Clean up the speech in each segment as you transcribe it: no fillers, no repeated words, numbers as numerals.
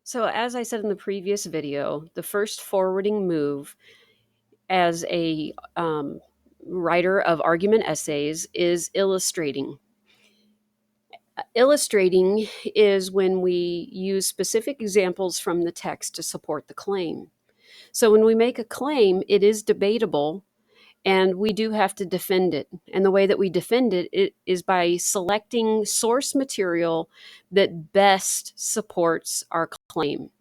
So as I said in the previous video, the first forwarding move as a writer of argument essays is illustrating. Illustrating is when we use specific examples from the text to support the claim. So when we make a claim, it is debatable and we do have to defend it. And the way that we defend it is by selecting source material that best supports our claim.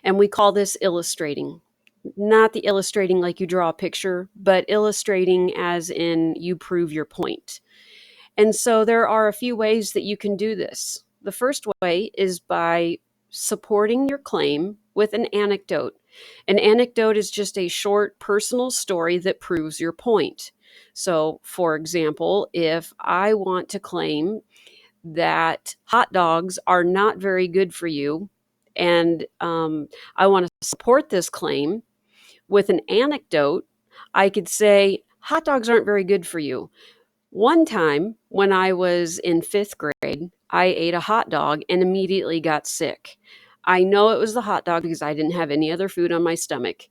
And we call this illustrating. Not the illustrating like you draw a picture, but illustrating as in you prove your point. And so there are a few ways that you can do this. The first way is by supporting your claim with an anecdote. An anecdote is just a short personal story that proves your point. So, for example, if I want to claim that hot dogs are not very good for you, and I want to support this claim with an anecdote, I could say, hot dogs aren't very good for you. One time when I was in fifth grade, I ate a hot dog and immediately got sick. I know it was the hot dog because I didn't have any other food on my stomach.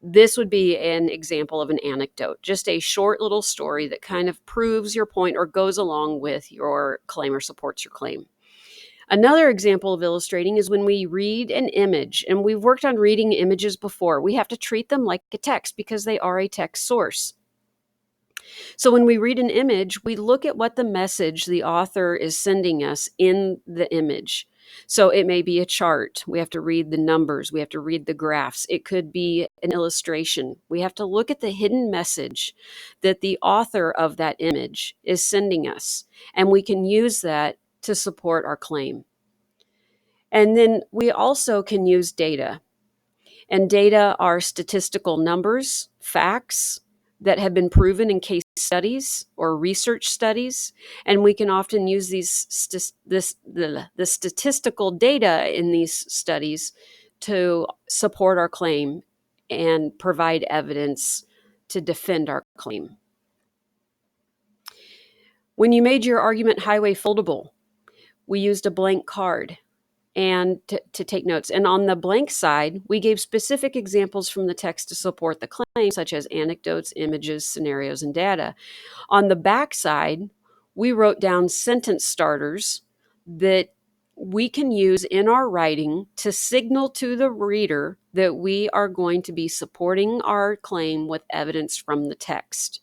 This would be an example of an anecdote, just a short little story that kind of proves your point or goes along with your claim or supports your claim. Another example of illustrating is when we read an image, and we've worked on reading images before. We have to treat them like a text because they are a text source. So when we read an image, we look at what the message the author is sending us in the image. So it may be a chart. We have to read the numbers. We have to read the graphs. It could be an illustration. We have to look at the hidden message that the author of that image is sending us. And we can use that to support our claim. And then we also can use data. And data are statistical numbers, facts that have been proven in case studies or research studies. And we can often use the statistical data in these studies to support our claim and provide evidence to defend our claim. When you made your argument highway foldable, we used a blank card and to take notes. And on the blank side, we gave specific examples from the text to support the claim, such as anecdotes, images, scenarios, and data. On the back side, we wrote down sentence starters that we can use in our writing to signal to the reader that we are going to be supporting our claim with evidence from the text.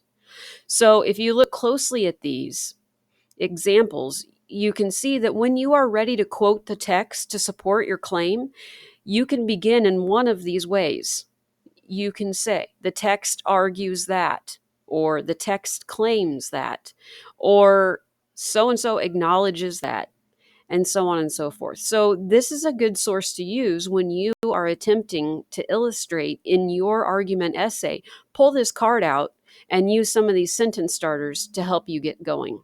So if you look closely at these examples, you can see that when you are ready to quote the text to support your claim, you can begin in one of these ways. You can say, the text argues that, or the text claims that, or so-and-so acknowledges that, and so on and so forth. So this is a good source to use when you are attempting to illustrate in your argument essay. Pull this card out and use some of these sentence starters to help you get going.